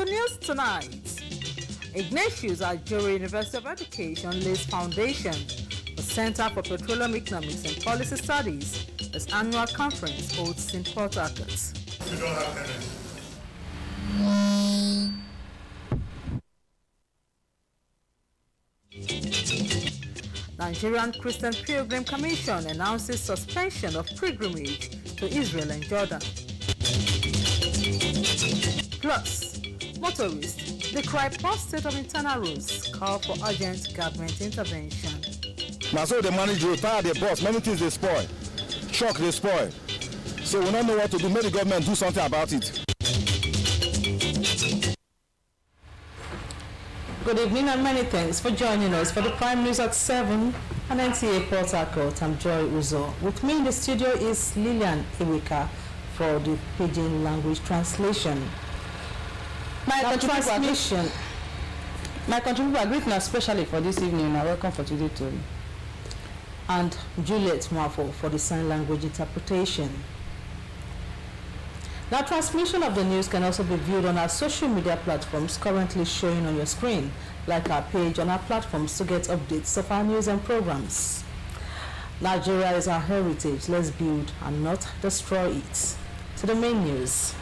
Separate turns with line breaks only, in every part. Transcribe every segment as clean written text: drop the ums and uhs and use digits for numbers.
news tonight. Ignatius Ajuru University of Education lays foundation for Center for Petroleum Economics and Policy Studies as annual conference holds in Port Harcourt.
You don't have energy.
Nigerian Christian Pilgrim Commission announces suspension of pilgrimage to Israel and Jordan. Plus, motorists decry poor state of internal roads, call for urgent government intervention.
Now so they manage to tire the bus, many things they spoil, truck they spoil. So we don't know what to do, make the government do something about it.
Good evening and many thanks for joining us for the Prime News at 7 on NTA Port Harcourt. I'm Joy Uzo. With me in the studio is Lillian Iwika for the Pidgin language translation.
My country people are greeting especially for this evening and welcome for today's story.
And Juliet Mwafo for the sign language interpretation. Now, transmission of the news can also be viewed on our social media platforms currently showing on your screen, like our page on our platforms to get updates of our news and programs. Nigeria is our heritage. Let's build and not destroy it. To the main news.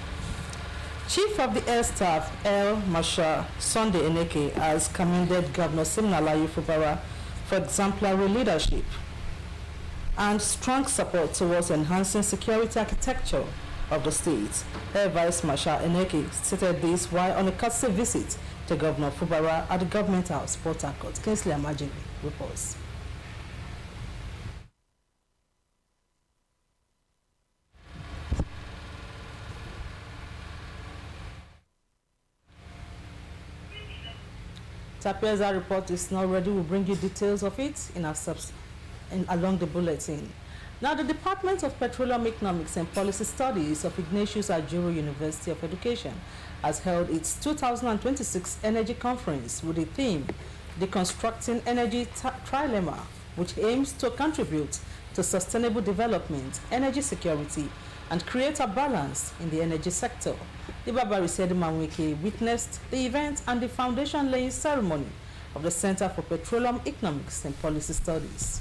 Chief of the Air Staff, Air Marshal Sunday Eneke, has commended Governor Siminalayi Fubara for exemplary leadership and strong support towards enhancing security architecture of the state. Air Vice Marshal Eneke stated this while on a courtesy visit to Governor Fubara at the Government House, Port Harcourt. Kingsley Amajiri reports. Tapia's report is now ready. We'll bring you details of it in our along the bulletin. Now, the Department of Petroleum Economics and Policy Studies of Ignatius Ajuru University of Education has held its 2026 Energy Conference with the theme, Deconstructing Energy Trilemma, which aims to contribute to sustainable development, energy security, and create a balance in the energy sector. Ibabari Sedimanwike witnessed the event and the foundation laying ceremony of the Center for Petroleum Economics and Policy Studies.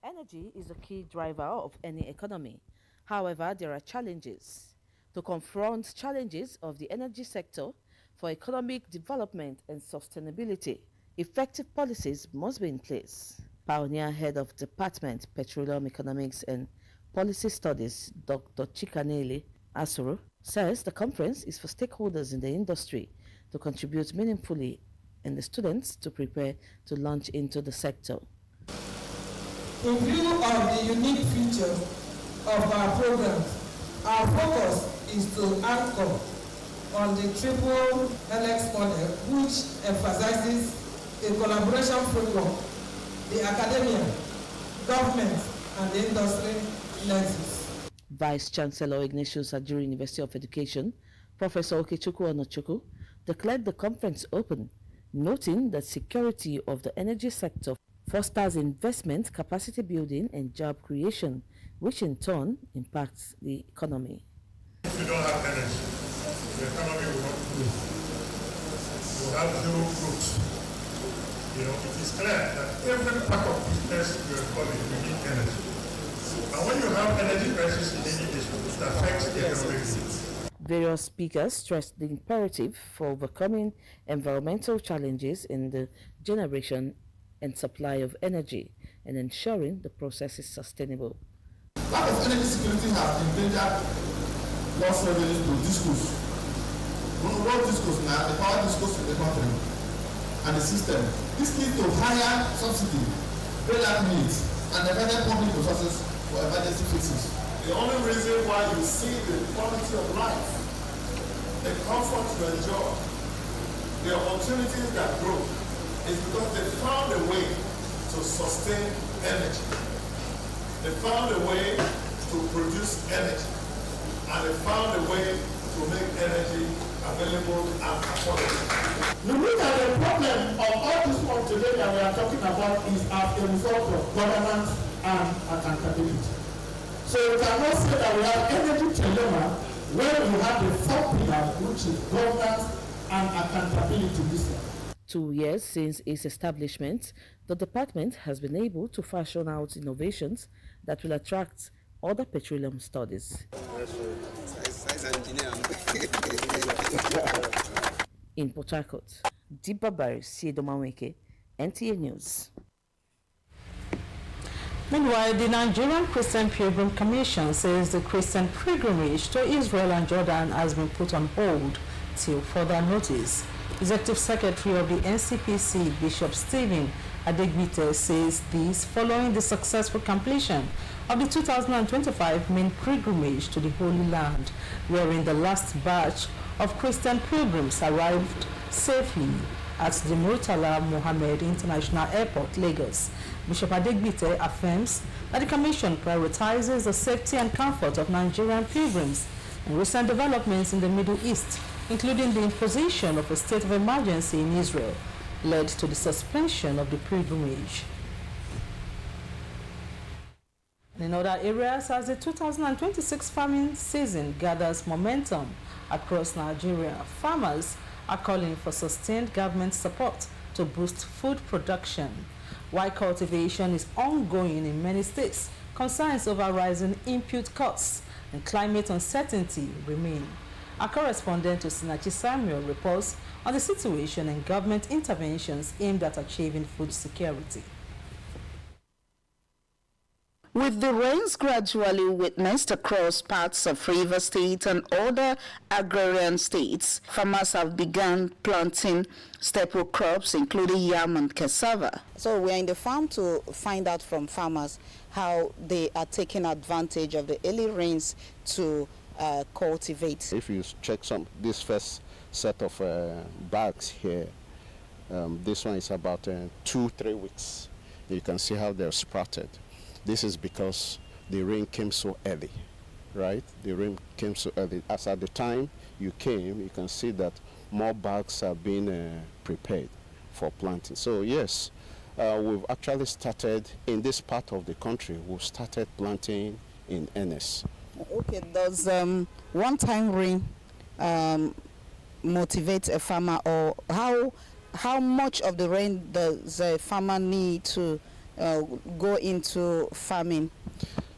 Energy is a key driver of any economy. However, there are challenges. To confront challenges of the energy sector for economic development and sustainability, effective policies must be in place. Pioneer Head of Department Petroleum Economics and Policy Studies, Dr. Chikanele Asuru, says the conference is for stakeholders in the industry to contribute meaningfully and the students to prepare to launch into the sector.
In view of the unique feature of our program, our focus is to anchor on the triple helix model, which emphasizes a collaboration framework, the academia, government, and the industry nexus.
Vice Chancellor Ignatius Ajuru University of Education, Professor Okechukwu Onochukwu, declared the conference open, noting that security of the energy sector fosters investment, capacity building, and job creation, which in turn impacts the economy.
If you don't have energy, the economy will not grow. You have zero growth. It is clear that every part of business you are calling, you need energy. And when you have energy crisis in any district, it affects the economic needs.
Various speakers stressed the imperative for overcoming environmental challenges in the generation and supply of energy and ensuring the process is sustainable.
Lack of energy security has endangered lost revenues to discos. What discos now? The power discos in the country and the system. This leads to higher subsidy, bailout needs, and the better public resources for emergency fixes.
The only reason why you see the quality of life, the comfort to enjoy, the opportunities that grow, is because they found a way to sustain energy. They found a way to produce energy. And they found a way to make energy available and affordable.
You look at the problem of all this work today that we are talking about is as a result of governance and accountability. So we cannot say that we have energy trilemma when you have the fourth pillar, which is governance and accountability this year.
2 years since its establishment, the department has been able to fashion out innovations that will attract other petroleum studies. In Port Harcourt, Deepa Barry, Siedomaweke, NTA News.
Meanwhile, the Nigerian Christian Pilgrim Commission says the Christian pilgrimage to Israel and Jordan has been put on hold till further notice. Executive Secretary of the NCPC, Bishop Stephen Adegbite, says this following the successful completion of the 2025 main pilgrimage to the Holy Land, wherein the last batch of Christian pilgrims arrived safely at the Murtala Mohammed International Airport, Lagos. Bishop Adegbite affirms that the Commission prioritizes the safety and comfort of Nigerian pilgrims, and recent developments in the Middle East, including the imposition of a state of emergency in Israel, led to the suspension of the pilgrimage. In other areas, as the 2026 farming season gathers momentum across Nigeria, farmers are calling for sustained government support to boost food production. While cultivation is ongoing in many states, concerns over rising input costs and climate uncertainty remain. Our correspondent Osinachi Samuel reports on the situation and government interventions aimed at achieving food security.
With the rains gradually witnessed across parts of Rivers State and other agrarian states, farmers have begun planting staple crops including yam and cassava.
So we are in the farm to find out from farmers how they are taking advantage of the early rains to cultivate.
If you check this first set of bags here, this one is about 2-3 weeks. You can see how they're sprouted. This is because the rain came so early, right? The rain came so early. As at the time you came, you can see that more bags are being prepared for planting. So yes, we've actually started in this part of the country. We've started planting in earnest.
Okay, does one-time rain motivate a farmer, or how much of the rain does a farmer need to go into farming?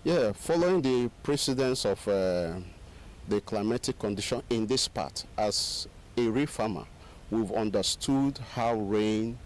Yeah, following the precedence of the climatic condition in this part, as a real farmer, we've understood how rain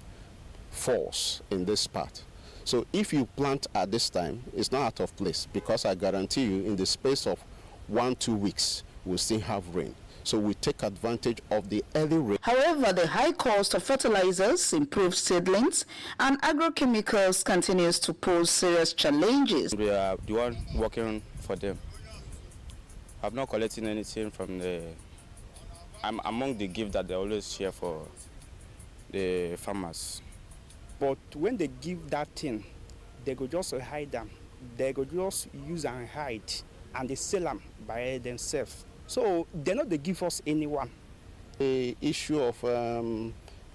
falls in this part. So if you plant at this time, it's not out of place, because I guarantee you in the space of 1-2 weeks, we'll still have rain. So we take advantage of the early rain.
However, the high cost of fertilizers, improved seedlings, and agrochemicals continues to pose serious challenges.
We are the one working for them. I'm not collecting anything from I'm among the gift that they always share for the farmers.
But when they give that thing, they go just hide them. They go just use and hide, and they sell them by themselves. So they're not they give us anyone.
The issue of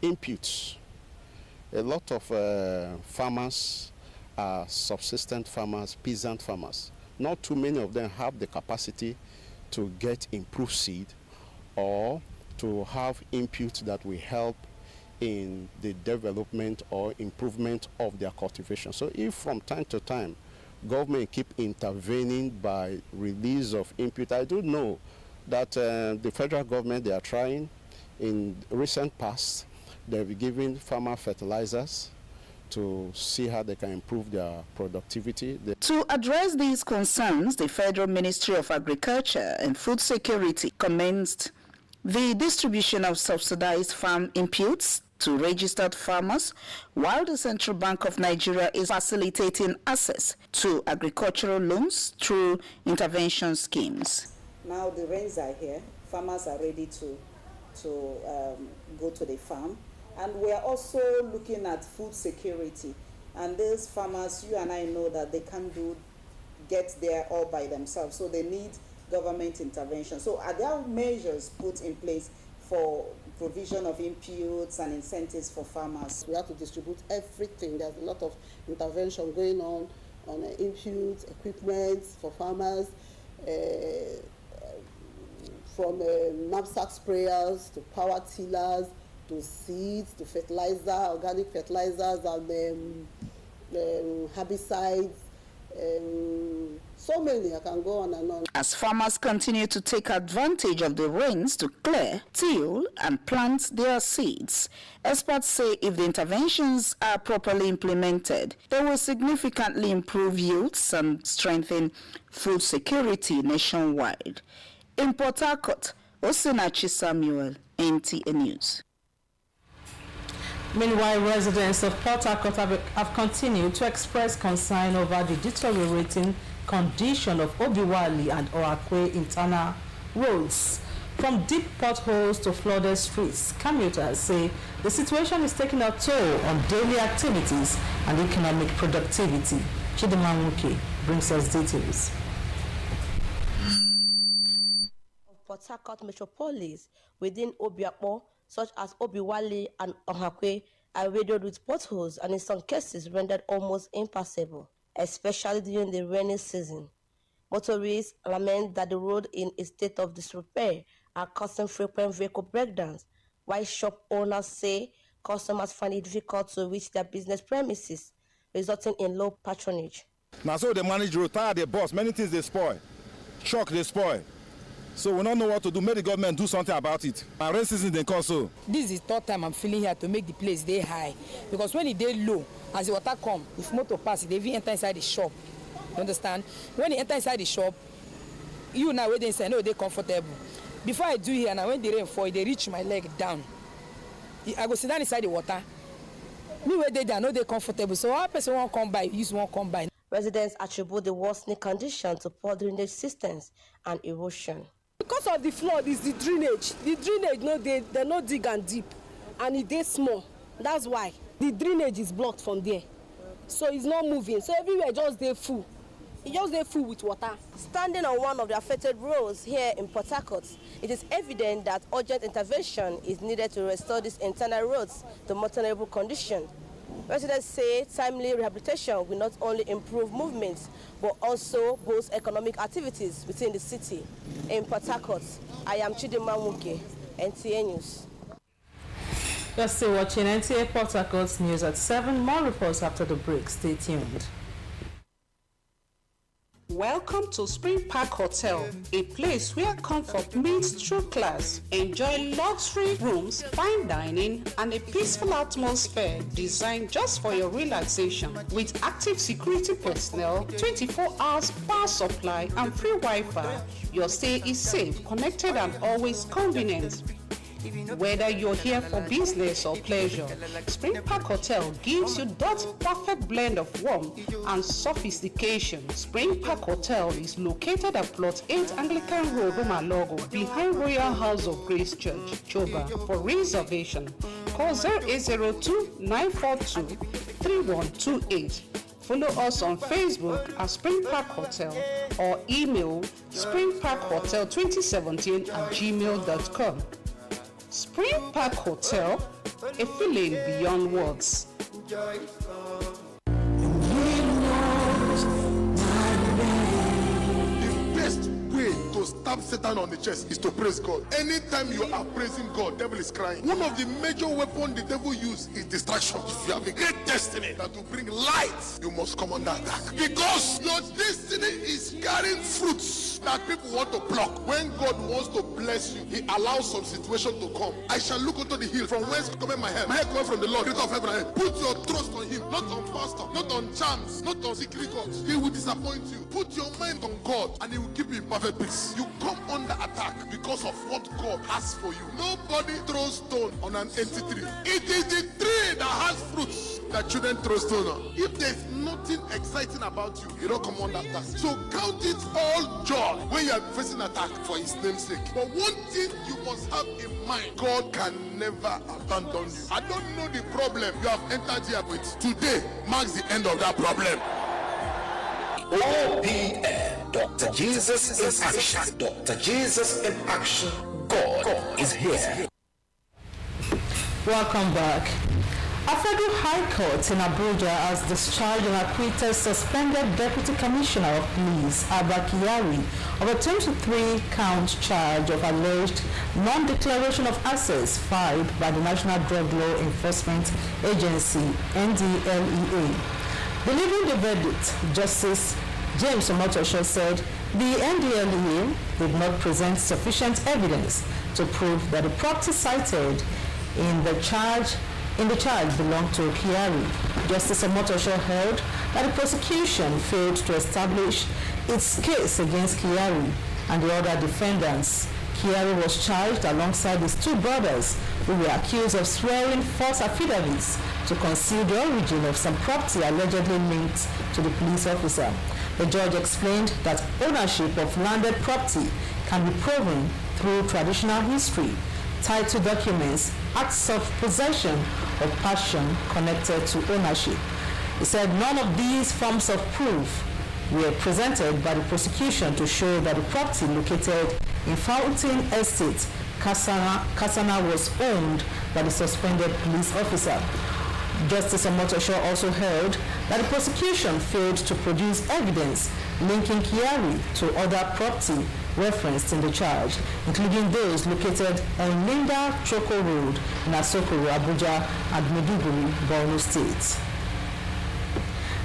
inputs. A lot of farmers are subsistent farmers, peasant farmers. Not too many of them have the capacity to get improved seed or to have inputs that will help in the development or improvement of their cultivation. So if from time to time government keep intervening by release of input, I do know that the federal government, they are trying. In recent past, they've given farmer fertilizers to see how they can improve their productivity.
To address these concerns, the Federal Ministry of Agriculture and Food Security commenced the distribution of subsidized farm inputs to registered farmers, while the Central Bank of Nigeria is facilitating access to agricultural loans through intervention schemes.
Now the rains are here, farmers are ready to go to the farm, and we are also looking at food security. And these farmers, you and I know that they can't get there all by themselves, so they need government intervention. So are there measures put in place for provision of inputs and incentives for farmers?
We have to distribute everything. There's a lot of intervention going on inputs, equipment for farmers, from knapsack sprayers to power tillers to seeds to fertilizer, organic fertilizers and herbicides. So many, I can go on and on.
As farmers continue to take advantage of the rains to clear, till, and plant their seeds, experts say if the interventions are properly implemented, they will significantly improve yields and strengthen food security nationwide. In Port Harcourt, Osinachi Samuel, NTA News.
Meanwhile, residents of Port Harcourt have continued to express concern over the deteriorating condition of Obiwali and Oakwe internal roads. From deep potholes to flooded streets, commuters say the situation is taking a toll on daily activities and economic productivity. Chidima Nwuke brings us details.
Port Harcourt metropolis within Obiakpo, such as Obiwali and Oakwe, are riddled with potholes and in some cases rendered almost impassable, especially during the rainy season. Motorists lament that the road in a state of disrepair are causing frequent vehicle breakdowns, while shop owners say customers find it difficult to reach their business premises, resulting in low patronage.
Now so they manage road, tire they bust, many things they spoil, truck they spoil. So we don't know what to do. Make the government do something about it. Our rain season they come so.
This is the third time I'm feeling here to make the place day high. Because when it day low, as the water come, if motor pass, they even enter inside the shop. You understand? When they enter inside the shop, you now wait inside, no, they're comfortable. Before I do here, now when the rain fall, they reach my leg down. I go sit down inside the water. Me where they are, no, they're comfortable. So our person won't come by, use won't come by.
Residents attribute the worsening condition to poor drainage systems and erosion.
Because of the flood is the drainage. The drainage, no, they no dig and deep, and it is small. That's why the drainage is blocked from there, so it's not moving. So everywhere just they full. It just they full with water.
Standing on one of the affected roads here in Port Harcourt, it is evident that urgent intervention is needed to restore these internal roads to more tenable condition. Residents say timely rehabilitation will not only improve movements, but also boost economic activities within the city. In Port Harcourt, I am Chidima Nwuke, NTA News.
You're still watching NTA Port Harcourt News at 7. More reports after the break. Stay tuned.
Welcome to Spring Park Hotel, a place where comfort meets true class. Enjoy luxury rooms, fine dining, and a peaceful atmosphere designed just for your relaxation. With active security personnel, 24 hours power supply, and free Wi-Fi, your stay is safe, connected, and always convenient. Whether you're here for business or pleasure, Spring Park Hotel gives you that perfect blend of warmth and sophistication. Spring Park Hotel is located at Plot 8 Anglican Road, Umalogo, behind Royal House of Grace Church, Choba. For reservation, call 0802-942-3128. Follow us on Facebook at Spring Park Hotel or email springparkhotel2017@gmail.com. Spring Park Hotel, a feeling beyond words.
To stab Satan on the chest is to praise God. Anytime you are praising God, devil is crying. One of the major weapons the devil uses is distraction. If you have a great destiny that will bring light, you must come under attack. Because your destiny is carrying fruits that people want to pluck. When God wants to bless you, he allows some situation to come. I shall look unto the hill from whence cometh my help. My help comes from the Lord, creator of heaven and earth. Put your trust on him, not on pastor, not on charms, not on secret gods. He will disappoint you. Put your mind on God and he will keep you in perfect peace. You come under attack because of what God has for you. Nobody throws stone on an empty tree. It is the tree that has fruits that children throw stone on. If there's nothing exciting about you, you don't come under attack. So count it all joy when you are facing attack for his name's sake. But one thing you must have in mind, God can never abandon you. I don't know the problem you have entered here with. Today marks the end of that problem.
OPN, Dr. Jesus in Action. Dr. Jesus in Action. God is here.
Welcome back. A federal high court in Abuja has discharged and acquitted suspended Deputy Commissioner of Police, Abba Kyari, of a 23-count charge of alleged non-declaration of assets filed by the National Drug Law Enforcement Agency, NDLEA. Delivering the verdict, Justice James Omotosho said the NDLEA did not present sufficient evidence to prove that the property cited in the charge belonged to Kyari. Justice Omotosho held that the prosecution failed to establish its case against Kyari and the other defendants. Kyari was charged alongside his two brothers, who were accused of swearing false affidavits to conceal the origin of some property allegedly linked to the police officer. The judge explained that ownership of landed property can be proven through traditional history, title documents, acts of possession, or passion connected to ownership. He said none of these forms of proof were presented by the prosecution to show that the property located in Fountain Estate, Kasana, was owned by the suspended police officer. Justice Omotosho also held that the prosecution failed to produce evidence linking Kyari to other property referenced in the charge, including those located on Linda Choko Road in Asokoro, Abuja, and Maiduguri, Borno State.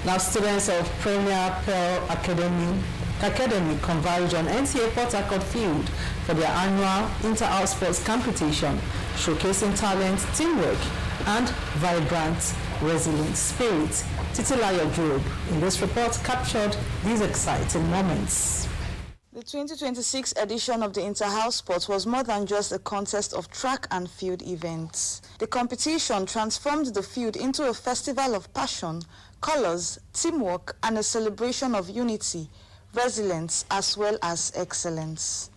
Now, students of Premier Pearl Academy converged on NTA Port Harcourt Field for their annual Inter-House Sports Competition, showcasing talent, teamwork, and vibrant, resilient spirit. Titilayo Job in this report captured these exciting moments.
The 2026 edition of the Inter-House Sports was more than just a contest of track and field events. The competition transformed the field into a festival of passion, colors, teamwork, and a celebration of unity, resilience, as well as excellence.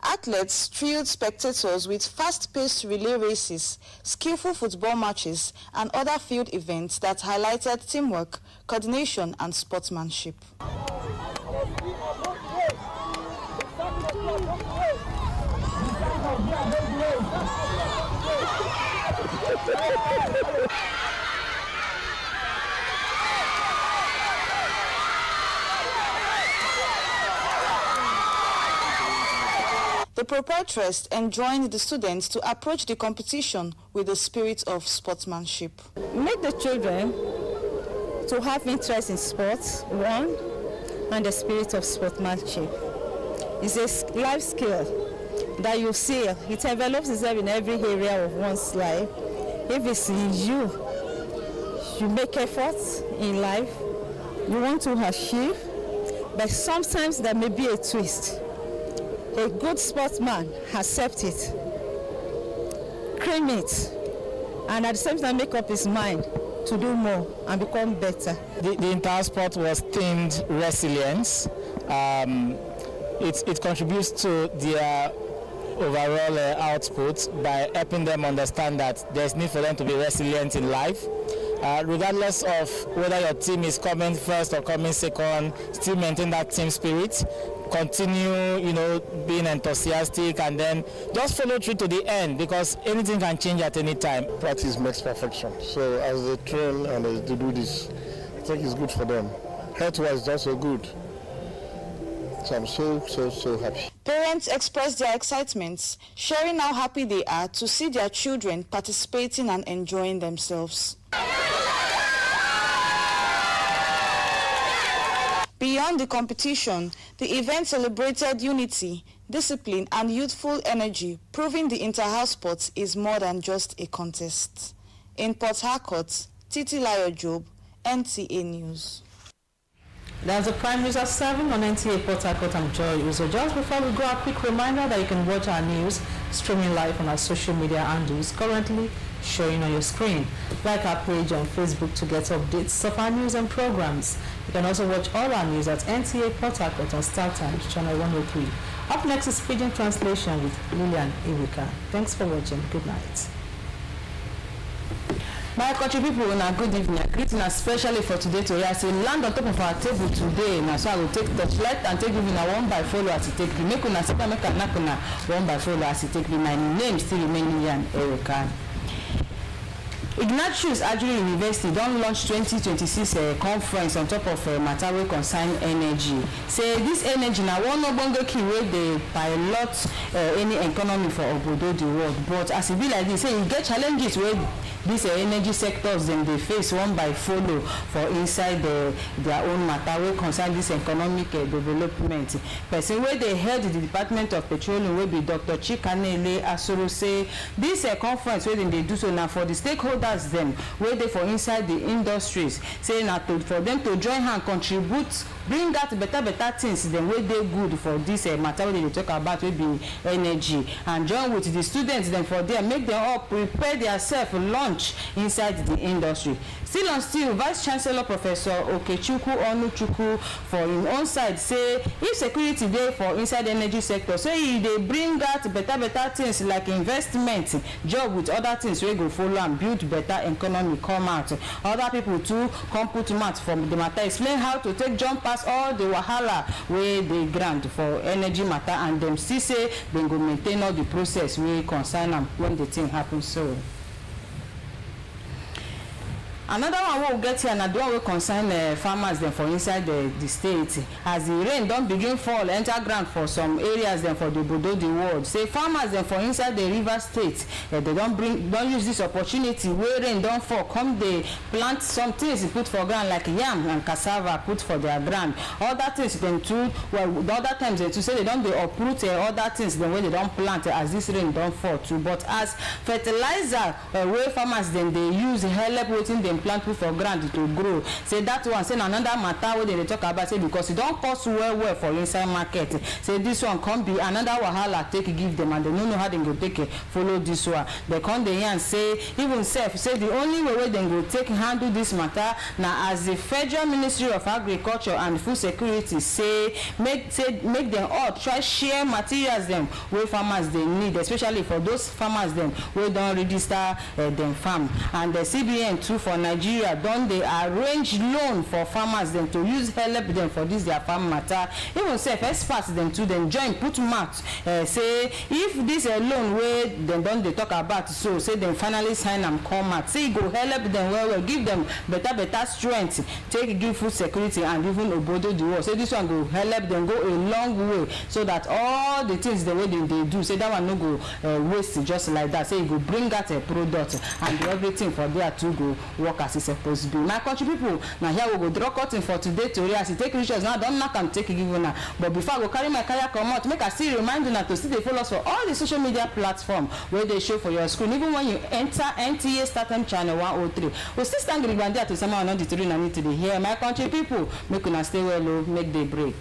Athletes thrilled spectators with fast-paced relay races, skillful football matches, and other field events that highlighted teamwork, coordination, and sportsmanship. The proprietress enjoined the students to approach the competition with the spirit of sportsmanship.
Make the children to have interest in sports, one, and the spirit of sportsmanship. It's a life skill that you see. It envelops itself in every area of one's life. If it's in you make efforts in life, you want to achieve, but sometimes there may be a twist. A good sportsman accepts it, cream it, and at the same time make up his mind to do more and become better.
The entire sport was themed resilience. It contributes to their overall output by helping them understand that there's need for them to be resilient in life. Regardless of whether your team is coming first or coming second, still maintain that team spirit. Continue, being enthusiastic, and then just follow through to the end, because anything can change at any time.
Practice makes perfection. So as they train and as they do this, I think it's good for them. Health-wise, it's also good. So I'm so happy.
Parents expressed their excitement, sharing how happy they are to see their children participating and enjoying themselves. Beyond the competition, the event celebrated unity, discipline, and youthful energy, proving the Inter-House Sports is more than just a contest. In Port Harcourt, Titilayo Job, NTA News.
There's a Prime News at 7 on NTA Port Harcourt. I'm Joy Uzo. Just before we go, a quick reminder that you can watch our news streaming live on our social media handles currently showing on your screen. Like our page on Facebook to get updates of our news and programs. You can also watch all our news at NTA Port Harcourt on StarTimes, channel 103. Up next is Pidgin Translation with Lillian Erika. Thanks for watching. Good night.
My country people, una good evening. I greet una especially for today to hear say land on top of our table today. Now so I will take touchlight and take you una one by follow as it take me. Make una sit down, make una knock una one by follow as it take me. My name still remain Lilian Erica. Ignatius Ajuri University don launch 2026 conference on top of matter wey concern energy. Say this energy na one ogbonge key wey dey pilot any economy for obodo the world. But as e be like this, say e get challenges wey these energy sectors dem dey face one by follow for inside their own matter wey concern this economic development. Person wey dey head the Department of Petroleum wey be Dr. Chikanele Asoro say this conference wey dem dey do so na for the stakeholders them wey dey for inside the industries, say na for them to join hand contribute, bring out better things dem wey dey good for this matter wey dem dey talk about wey be energy, and join with the students dem for there, make them all prepare themselves launch inside the industry. Still on still, Vice Chancellor Professor Okechukwu Onuchukwu for him own side say if security dey for inside the energy sector, say e dey bring out better things like investment, job with other things wey go follow and build better economy come out. Other people too come put mouth from the matter, explain how to take jump past all the wahala wey dey ground for energy matter, and dem still say dem go maintain all the process wey concern am when the thing happen. So another one wey we get here na the one wey concern farmers dem for inside the state. As the rain don begin fall enter ground for some areas dem for the obodo the world, say farmers dem for inside the River State they don use this opportunity wey rain don fall come dey plant some things put for ground like yam and cassava put for their ground. Other things dem too, well the other times dem too say they don dey uproot other things dem wey they don plant as this rain don fall too. But as fertilizer wey farmers dem dey use help wetin dem plant put for ground to grow, say that one say na another matter wey dem dey talk about, say because e don cost well for inside market, say this one come be another wahala take give them, and dem no know how dem go take follow this one. Dem come dey yarn say even sef say the only way dem go take handle this matter na as the Federal Ministry of Agriculture and Food Security say make dem all try share materials dem wey farmers dey need, especially for those farmers dem wey don register dem farm. And the CBN too for Nigeria don dey arrange loan for farmers dem to use help dem for this their farm matter. Even sef experts dem too dem join put mouth say if this loan wey dem don dey talk about so say dem finally sign am come out, say e go help dem well, give dem better strength take give food security and even obodo the world. Say this one go help dem go a long way, so that all the things the way dem dey do, say that one no go waste just like that. Say e go bring out a product and everything for there too go work as e suppose be. My country people, na here we go draw curtain for today tori as e take reach us now. Don knack am take give una, but before I go carry my kaya comot, make I still remind una to still dey follow us for all the social media platform wey dey show for your screen. Even when you enter NTA Startime channel 103, we still stand gidigba there to somehow know the tori na need to dey hear. My country people, make una stay well o, make day break.